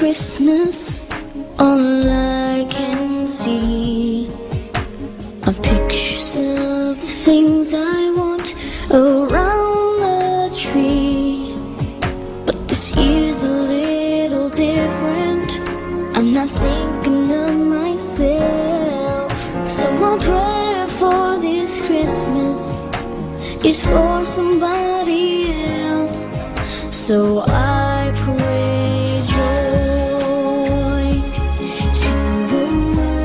Christmas, all I can see are pictures of the things I want around the tree. But this year's a little different. I'm not thinking of myself. So my prayer for this Christmas is for somebody else. So I pray joy to the world,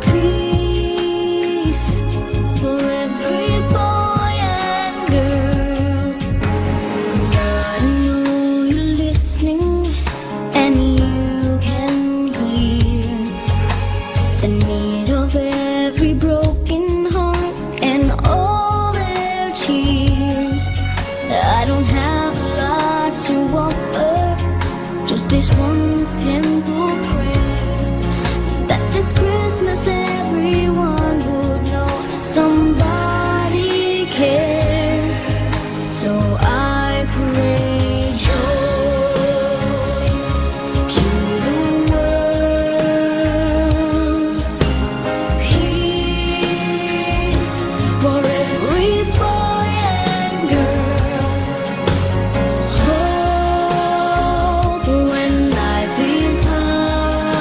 peace for every boy and girl. God, I know you're listening and you can hear the need of every broken heart and all their tears. I don't have a lot to offer, just this one simple prayer, that this Christmas everyone would know somebody cares. So I pray joy to the world, peace for every boy and girl, hope when life is hard,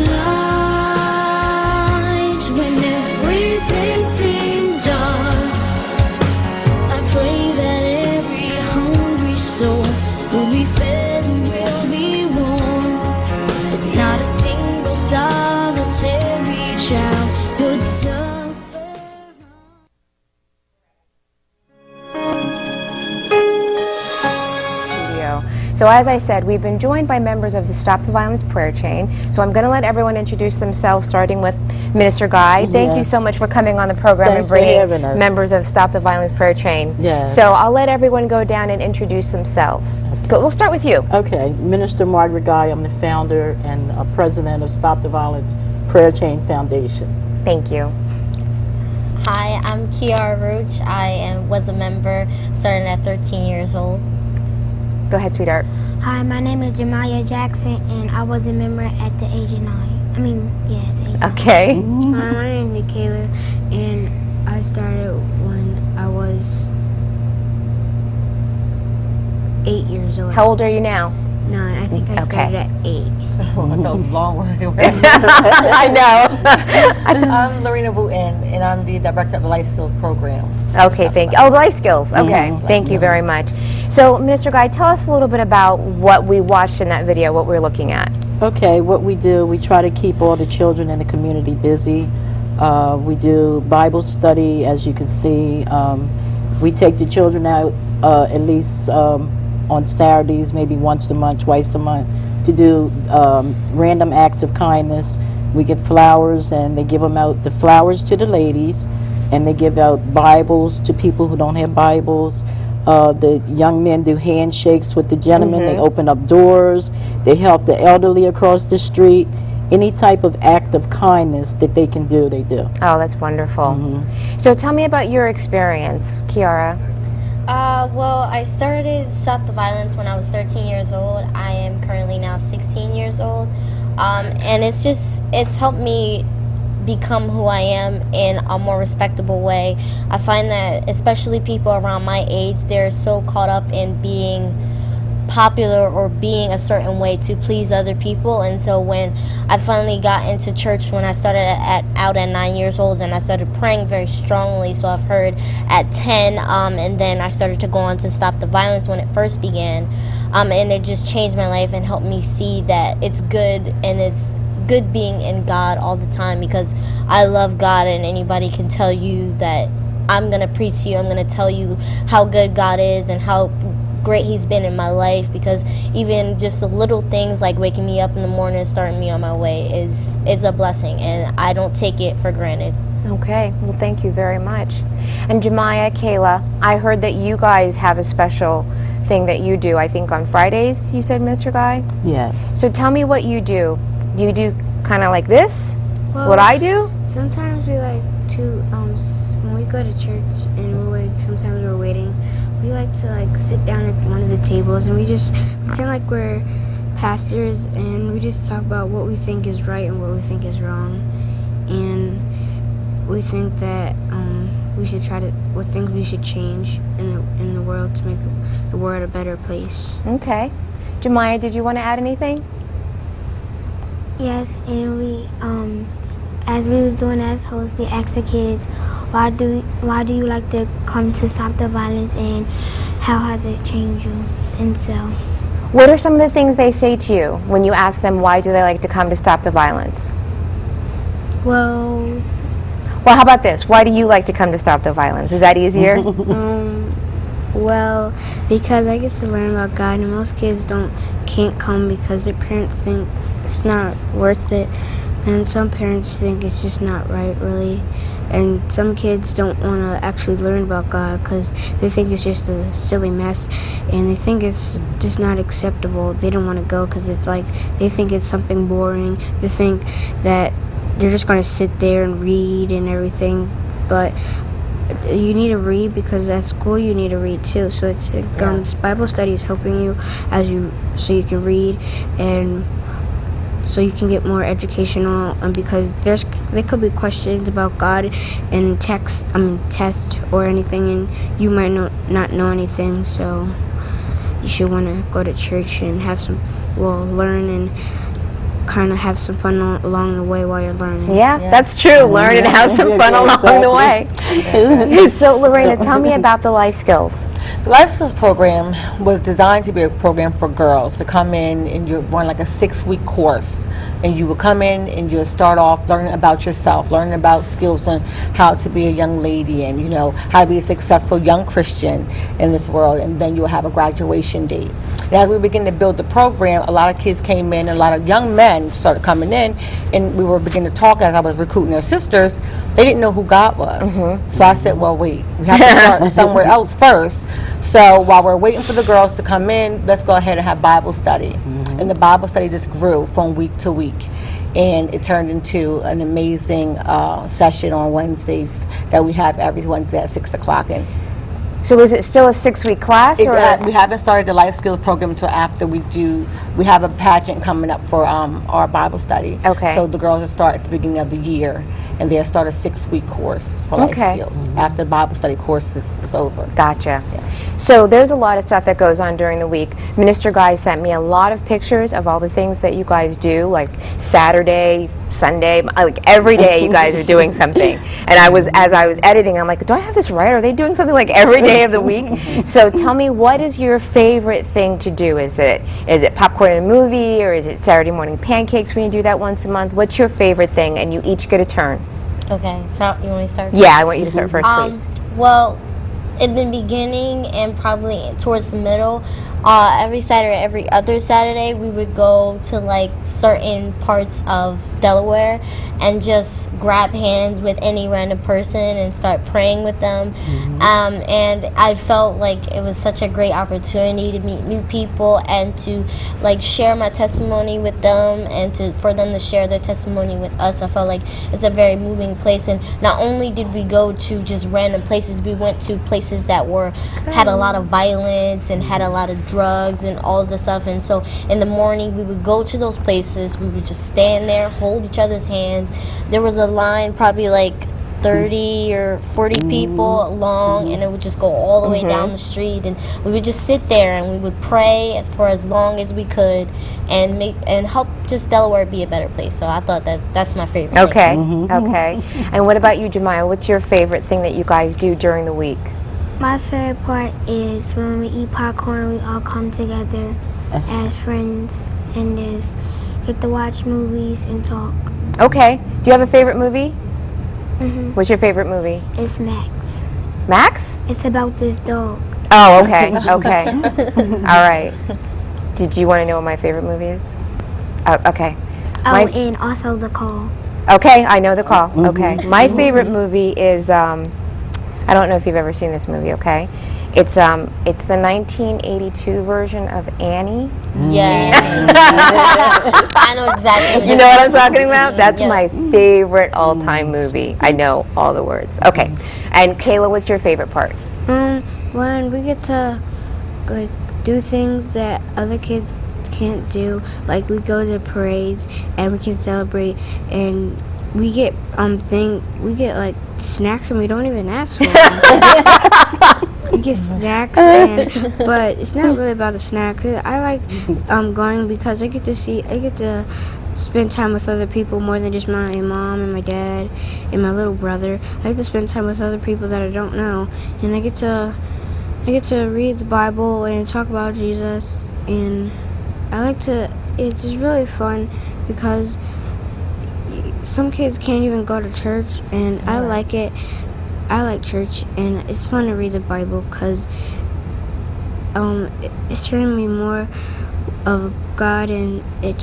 light when everything seems dark. I pray that every hungry soul will be fed and will be warm, that not a single solitary child would suffer. Studio. So as I said, we've been joined by members of the Stop the Violence prayer chain. So I'm going to let everyone introduce themselves, starting with Minister Guy. Thank you so much for coming on the program Thanks and bringing for having us. members of Stop the Violence prayer chain. Yes. So I'll let everyone go down and introduce themselves. Go, we'll start with you. Okay, Minister Margaret Guy. I'm the founder and president of Stop the Violence Prayer Chain Foundation. Thank you. Hi, I'm Kiara Roach. I was a member starting at 13 years old. Go ahead, sweetheart. Hi, my name is Jemiah Jackson, and I was a member at the age of 9. I mean, yeah, at the age of 9. Okay. Hi, my name is Michaela, and I started when I was 8 years old. How old are you now? 9. I think I Okay. started at 8. Long way away. I know. I'm Lorena Wooten, and I'm the director of the Life Skills Program. Okay, thank you. Oh, life skills. Okay, Yes, thank you very much. So, Minister Guy, tell us a little bit about what we watched in that video, what we're looking at. Okay, what we do, we try to keep all the children in the community busy. We do Bible study, as you can see. We take the children out at least on Saturdays, maybe once a month, twice a month, to do random acts of kindness. We get flowers, and they give them out the flowers to the ladies, and they give out Bibles to people who don't have Bibles. The young men do handshakes with the gentlemen. They open up doors. They help the elderly across the street. Any type of act of kindness that they can do, they do. Oh, that's wonderful. So tell me about your experience, Kiara. Well, I started Stop the Violence when I was 13 years old. I am currently now 16 years old. And it's helped me become who I am in a more respectable way. I find that especially people around my age, they're so caught up in being popular or being a certain way to please other people. And so when I finally got into church, when I started out at 9 years old, and I started praying very strongly, so I've heard at 10, and then I started to go on to Stop the Violence when it first began, and it just changed my life and helped me see that it's good, and it's good being in God all the time, because I love God, and anybody can tell you that I'm going to preach to you, I'm going to tell you how good God is and how great he's been in my life, because even just the little things like waking me up in the morning and starting me on my way is a blessing, and I don't take it for granted. Okay, well, thank you very much. And Jemiah, Kayla, I heard that you guys have a special thing that you do, I think on Fridays, you said, Mr. Guy? Yes. So tell me what you do. Do you do kind of like this? Well, What I do? Sometimes we like to, when we go to church and sometimes we're waiting, we like to like sit down at one of the tables and we just pretend like we're pastors and we just talk about what we think is right and what we think is wrong, and we think that we should what things we should change in the world to make the world a better place. Okay. Jemiah, did you want to add anything? Yes, and we, as we was doing as hosts, we asked the kids, why do you like to come to Stop the Violence, and how has it changed you? And so, What are some of the things they say to you when you ask them why do they like to come to Stop the Violence? Well, Well, how about this? Why do you like to come to Stop the Violence? Is that easier? well, because I get to learn about God, and most kids can't come because their parents think it's not worth it, and some parents think it's just not right, really. And some kids don't want to actually learn about God because they think it's just a silly mess, and they think it's just not acceptable. They don't want to go because it's like they think it's something boring. They think that they're just going to sit there and read and everything, but you need to read because at school you need to read too. So Bible study is helping you so you can read and so you can get more educational, and because there could be questions about God in test or anything, and you might not know anything. So you should want to go to church and learn and kind of have some fun along the way while you're learning. Yeah, that's true. Learn and have some fun along the way. So, Lorena, tell me about the life skills. The Life Skills program was designed to be a program for girls to come in and you run like a 6-week course. And you would come in and you'll start off learning about yourself, learning about skills on how to be a young lady and, how to be a successful young Christian in this world. And then you'll have a graduation date. And as we began to build the program, a lot of kids came in, a lot of young men started coming in, and we were beginning to talk as I was recruiting their sisters. They didn't know who God was. So I said, well, wait, we have to start somewhere else first. So while we're waiting for the girls to come in, let's go ahead and have Bible study. And the Bible study just grew from week to week. And it turned into an amazing session on Wednesdays that we have every Wednesday at 6 o'clock. And So is it still a 6-week class? we haven't started the life skills program until after we have a pageant coming up for our Bible study. Okay. So the girls will start at the beginning of the year, and they'll start a 6-week course for life skills after the Bible study course is over. Gotcha. So there's a lot of stuff that goes on during the week. Minister Guy sent me a lot of pictures of all the things that you guys do, like Saturday, Sunday, like every day you guys are doing something. And as I was editing, I'm like, do I have this right? Are they doing something like every day of the week? So tell me, what is your favorite thing to do? Is it popcorn and a movie, or is it Saturday morning pancakes when you do that once a month? What's your favorite thing? And you each get a turn. Okay, so you want me to start? Yeah, I want you to start first, please. Well, in the beginning and probably towards the middle, every Saturday, every other Saturday, we would go to like certain parts of Delaware and just grab hands with any random person and start praying with them. And I felt like it was such a great opportunity to meet new people and to like share my testimony with them and for them to share their testimony with us. I felt like it's a very moving place. And not only did we go to just random places, we went to places that had a lot of violence and had a lot of drugs and all of the stuff. And so in the morning we would go to those places, we would just stand there, hold each other's hands. There was a line probably like 30 or 40 people long, and it would just go all the way down the street, and we would just sit there and we would pray for as long as we could and help just Delaware be a better place. So I thought that's my favorite thing. Okay. And what about you, Jemiah? What's your favorite thing that you guys do during the week? my favorite part is when we eat popcorn, we all come together as friends and just get to watch movies and talk. Okay. Do you have a favorite movie? Mm-hmm. What's your favorite movie? It's Max. Max? It's about this dog. Oh, okay. Okay. All right. Did you want to know what my favorite movie is? Okay. Oh, and also The Call. Okay, I know The Call. Okay. My favorite movie is, I don't know if you've ever seen this movie, okay? It's the 1982 version of Annie. Yeah. I know exactly what You know what I'm talking about? That's Yeah. my favorite all-time movie. I know all the words. Okay. And Kayla, what's your favorite part? when we get to like do things that other kids can't do, like we go to parades and we can celebrate, and we get like snacks and we don't even ask for them. We get snacks, but it's not really about the snacks. I like going because I get to spend time with other people more than just my mom and my dad and my little brother. I like to spend time with other people that I don't know, and I get to read the Bible and talk about Jesus, and it's just really fun because some kids can't even go to church, and I like it. I like church, and it's fun to read the Bible because it's turning me more of God, and it's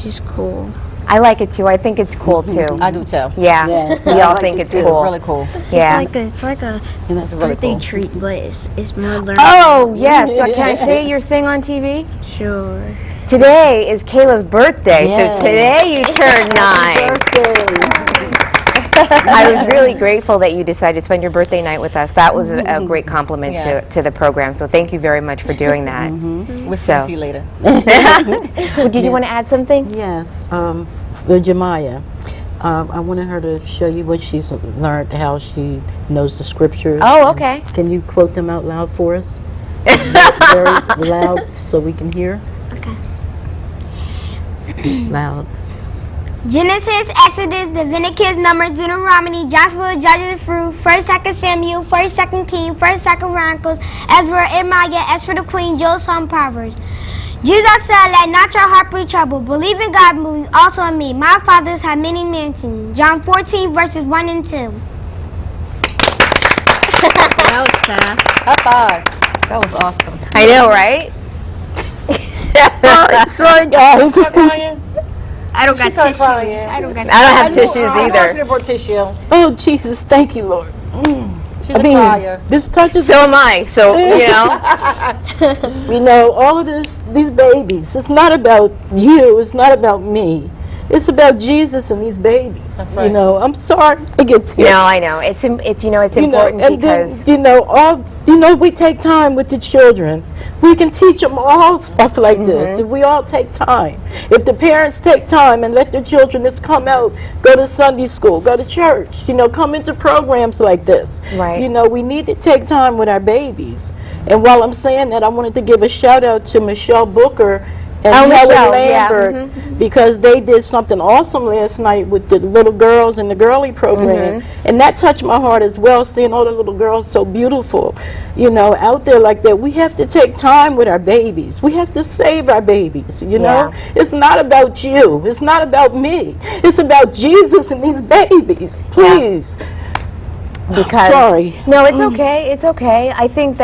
just cool. I like it too. I think it's cool too. I do too. Yeah, Yes, we I all like think it it's too. cool. It's really cool. Yeah. It's like a It's really birthday cool. treat, but it's more learning. Oh yes. So can I say your thing on TV? Sure. Today is Kayla's birthday, Yes. so today you turned 9. I was really grateful that you decided to spend your birthday night with us. That was a great compliment Yes. to the program. So thank you very much for doing that. We'll So- see you later. Did you want to add something? Yes, for Jemiah. I wanted her to show you what she's learned, how she knows the scriptures. Oh, okay. Can you quote them out loud for us? Very loud so we can hear. Okay. Loud. Genesis, Exodus, Leviticus, Numbers, Deuteronomy, Joshua, Judges, Fruit, 1st, 2nd Samuel, 1st, 2nd King, 1st, 2nd Chronicles, Ezra, Nehemiah, Esther the Queen, Job, Psalm, Proverbs. Jesus said, "Let not your heart be troubled. Believe in God, believe also in me. My fathers have many mansions." John 14, verses 1 and 2. That was fast. High fives. That was awesome. I know, right? Sorry, guys. Stop crying. I don't got She started tissues. crying. I don't got I don't have tissues I either. should have brought tissue. Oh, Jesus, thank you, Lord. She's a crier. This touches, So am I. So, you know. you know, all of these babies. It's not about you. It's not about me. It's about Jesus and these babies. That's right. You know, I'm sorry I get tears. No, I know. It's important and because then, we take time with the children. We can teach them all stuff like this if we all take time. If the parents take time and let their children just come out, go to Sunday school, go to church, come into programs like this. Right. We need to take time with our babies. And while I'm saying that, I wanted to give a shout out to Michelle Booker and Helen Michelle, yeah, Lambert, because they did something awesome last night with the little girls in the girly program, and that touched my heart as well, seeing all the little girls so beautiful, out there like that. We have to take time with our babies. We have to save our babies, Yeah. It's not about you. It's not about me. It's about Jesus and these babies. Please. because Sorry. No, it's okay. It's okay. I think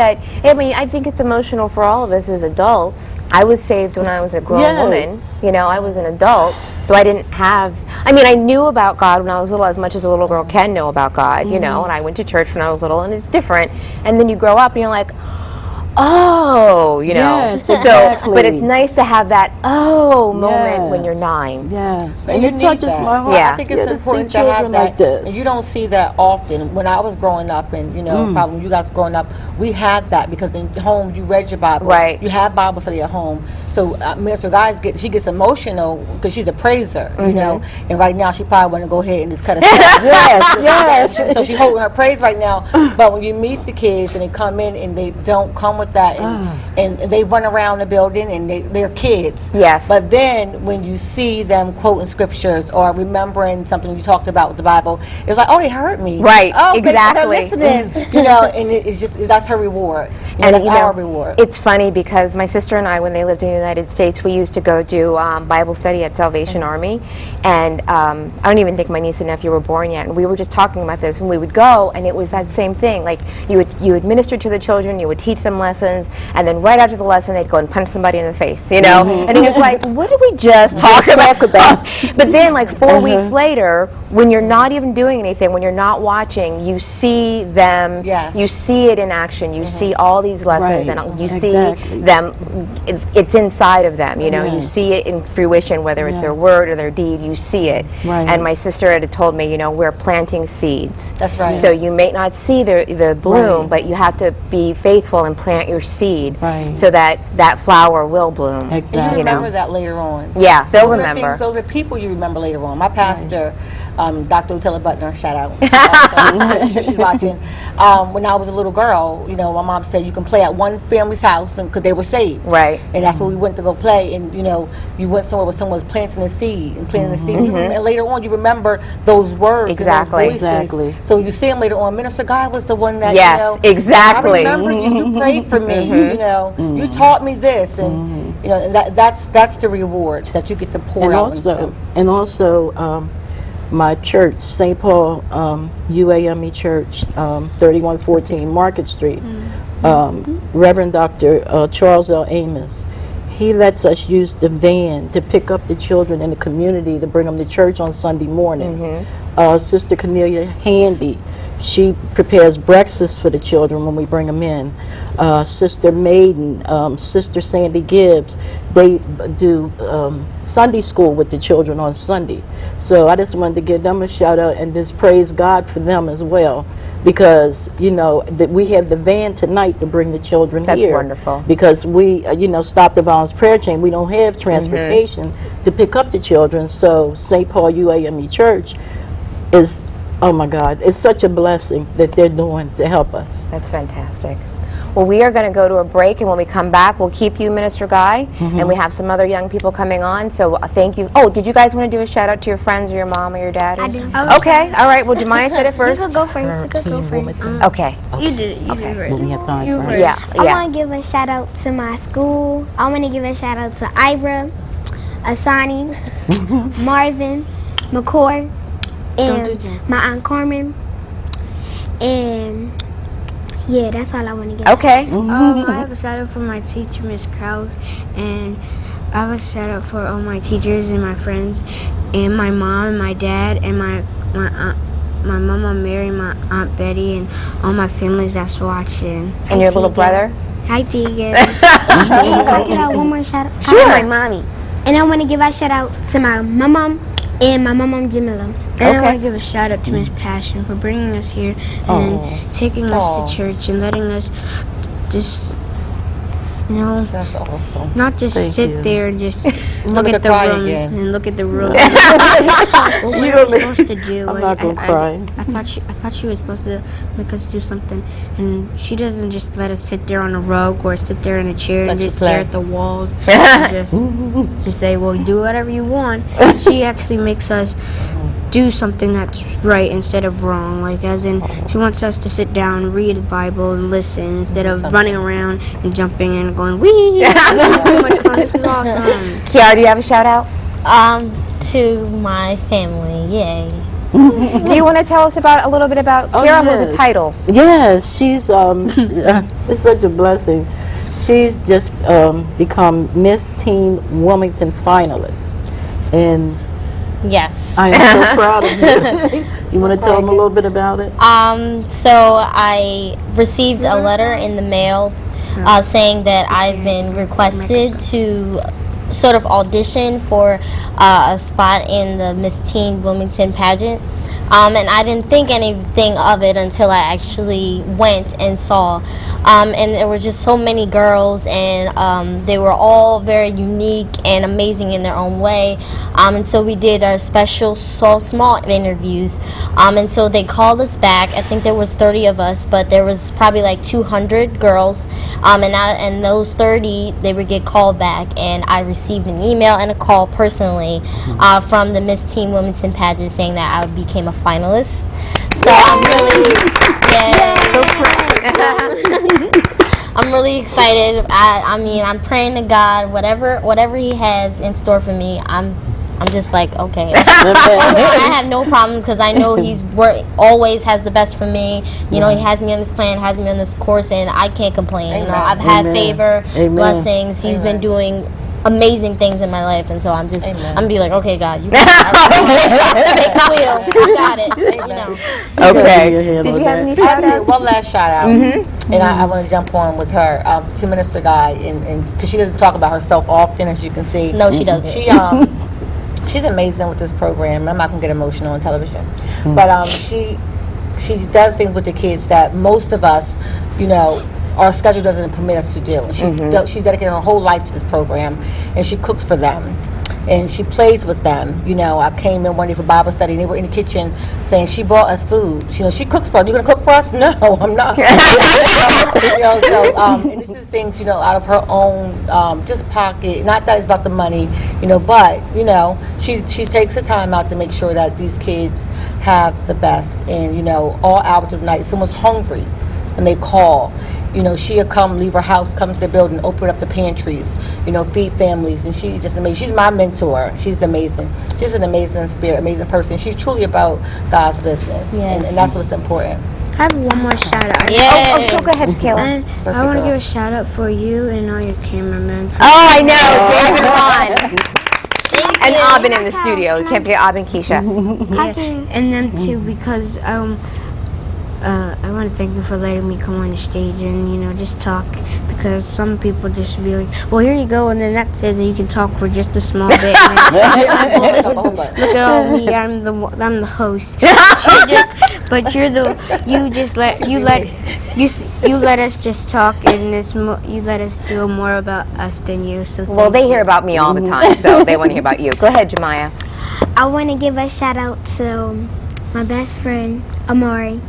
it's emotional for all of us as adults. I was saved when I was a grown Yes. woman. I was an adult, so I didn't have. I knew about God when I was little, as much as a little girl can know about God. And I went to church when I was little, and it's different. And then you grow up, and you're like, oh, Yes, So, exactly. but it's nice to have that moment when you're 9. Yes. And And you it need touches that. my heart. Yeah. I think it's to see important to have children that. like this. And you don't see that often. When I was growing up, and probably when you guys were growing up, we had that because in home you read your Bible. Right. You have Bible study at home. So Minister Guys she gets emotional because she's a praiser, And right now she probably want to go ahead and just cut us off. Yes. So she's holding her praise right now. But when you meet the kids and they come in and they don't come with that, and they run around the building and they're kids. Yes. But then when you see them quoting scriptures or remembering something you talked about with the Bible, it's like, oh, they heard me. Right, Oh, exactly. they're listening. And it's just that's her reward. That's our reward. It's funny because my sister and I, when they lived in the United States, we used to go do Bible study at Salvation Army, and I don't even think my niece and nephew were born yet. And we were just talking about this, and we would go, and it was that same thing. Like you would minister to the children, you would teach them lessons. lessons, and then right after the lesson they'd go and punch somebody in the face, you know? And it was like, what did we just talk about? But then like 4 weeks later, when you're not even doing anything, when you're not watching, you see them, Yes. you see it in action, you see all these lessons, Right. and you Exactly. see them, it's inside of them, you know? You Yes. see it in fruition, whether it's their Yes. word or their deed, you see it. Right. And my sister had told me, you know, we're planting seeds. That's right. So you may not see the bloom, Right. but you have to be faithful and plant your seed Right. so that that flower will bloom. Exactly. And you You know. remember that later on. Yeah, they'll Those are remember. things, those are people you remember later on. My pastor, Dr. Otella Butler, shout out. She's watching. When I was a little girl, you know, my mom said you can play at one family's house because they were saved. Right. And that's where we went to go play. And, you know, you went somewhere where someone was planting a seed and planting a seed. And later on, you remember those words Exactly. and those voices. Exactly. So you see them later on. Minister Guy was the one that, Yes, you know. exactly. I remember you. You prayed for me. You know, you taught me this. And, you know, that's the reward that you get to pour And out also, into them. and also, my church, St. Paul UAME Church, 3114 Market Street, Reverend Dr. Charles L. Amos, he lets us use the van to pick up the children in the community to bring them to church on Sunday mornings. Sister Cornelia Handy, she prepares breakfast for the children when we bring them in. Sister Maiden, Sister Sandy Gibbs, they do Sunday school with the children on Sunday. So I just wanted to give them a shout out and just praise God for them as well, because you know that we have the van tonight to bring the children That's here. wonderful. Because we, you know, Stop the Violence Prayer Chain, we don't have transportation to pick up the children. So St. Paul UAME Church is, oh my God, it's such a blessing that they're doing to help us. That's fantastic. Well, we are going to go to a break, and when we come back, we'll keep you, Minister Guy, and we have some other young people coming on, so thank you. Oh, did you guys want to do a shout-out to your friends or your mom or your dad? I do. Okay, all right. Well, do you mind I said it You first? could go first. You could go first. Okay. You did it. You did it right. But we have time for it. Yeah, I yeah. want to give a shout out to my school. I want to give a shout out to Ivra, Asani, Marvin, McCoy, Don't do and that. my Aunt Carmen. And yeah, that's all I want to give. Okay. I have a shout out for my teacher, Miss Krause, and I have a shout out for all my teachers and my friends, and my mom and my dad, and my aunt, my mama Mary, my Aunt Betty, and all my families that's watching. And your little brother? Hi, Tegan. And can I give out one more shout out? Sure. My mommy. And I want to give a shout out to my mom and my mom Jamila. And I Okay. want to give a shout out to Miss Passion for bringing us here and taking us to church and letting us just, you know, That's awesome. not just Thank sit you. there and just I'm look gonna at the cry rooms again. and look at the rooms. Well, what are we supposed to do? I'm not gonna cry. I thought she was supposed to make us do something, and she doesn't just let us sit there on a rug or sit there in a chair Let and you just play. stare at the walls and just say, "Well, do whatever you want." She actually makes us do something that's right instead of wrong. Like, as in, she wants us to sit down, read the Bible, and listen instead of running around and jumping in and going, "Wee! This is so much fun. This is awesome." Kiara, do you have a shout-out? To my family, yay. Do you want to tell us about a little bit about Kiara? Who's the yes. title? Yes, she's it's such a blessing. She's just become Miss Teen Wilmington finalist, and Yes. I am so proud of you. You want to tell them a little bit about it? So I received a letter in the mail saying that I've been requested to sort of audition for a spot in the Miss Teen Wilmington pageant. And I didn't think anything of it until I actually went and saw. And there were just so many girls, and they were all very unique and amazing in their own way. And so we did our special small interviews. And so they called us back. I think there was 30 of us, but there was probably like 200 girls. And those 30, they would get called back. And I received an email and a call personally from the Miss Teen Wilmington pageant saying that I became a finalist. So I'm really, I'm really excited. I mean, I'm praying to God, whatever He has in store for me, I'm I'm just like, okay. I have no problems because I know he's always has the best for me. You know, he has me on this plan, has me on this course, and I can't complain. You know, I've had favor, blessings. He's been doing amazing things in my life, and so I'm just, I'm gonna be like, okay, God, you got it. Take the wheel. You got it. You know. Okay. Did you have any I shout have outs? one last shout out, and I want to jump on with her to Minister Guy, and because she doesn't talk about herself often, as you can see. No, she doesn't. She's amazing with this program. I'm not gonna get emotional on television, but she does things with the kids that most of us, you know, our schedule doesn't permit us to do. And she's dedicated her whole life to this program, and she cooks for them, and she plays with them. You know, I came in one day for Bible study, and they were in the kitchen saying she brought us food. You know, she cooks for us. You gonna cook for us? No, I'm not. You know, so and this is things, you know, out of her own just pocket. Not that it's about the money, you know, but you know, she takes the time out to make sure that these kids have the best. And you know, all hours of the night, someone's hungry, and they call. You know, she'll come, leave her house, come to the building, open up the pantries, you know, feed families, and she's just amazing. She's my mentor. She's amazing. She's an amazing spirit, amazing person. She's truly about God's business, and that's what's important. I have one more shout out. Oh, sure, go ahead, Kayla. And I want to give a shout out for you and all your cameramen. Oh, I know, David Ron. And Aubin in the studio. You can't forget Aubin, Keisha. And them too, because I want to thank you for letting me come on the stage and, you know, just talk, because some people just be like, well, here you go, and then that's it, and you can talk for just a small bit. And then, well, listen, look at all me, I'm the host. You let us just talk, and you let us do more about us than you. So Well, they hear about me all the time, so they want to hear about you. Go ahead, Jemiah. I want to give a shout out to my best friend, Amari,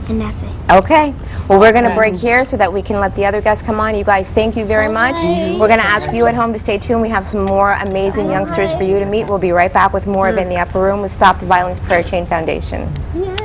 and that's it. Okay. Well, we're going to break here so that we can let the other guests come on. You guys, thank you very much. We're going to ask you at home to stay tuned. We have some more amazing youngsters for you to meet. We'll be right back with more of In the Upper Room with Stop the Violence Prayer Chain Foundation. Yay.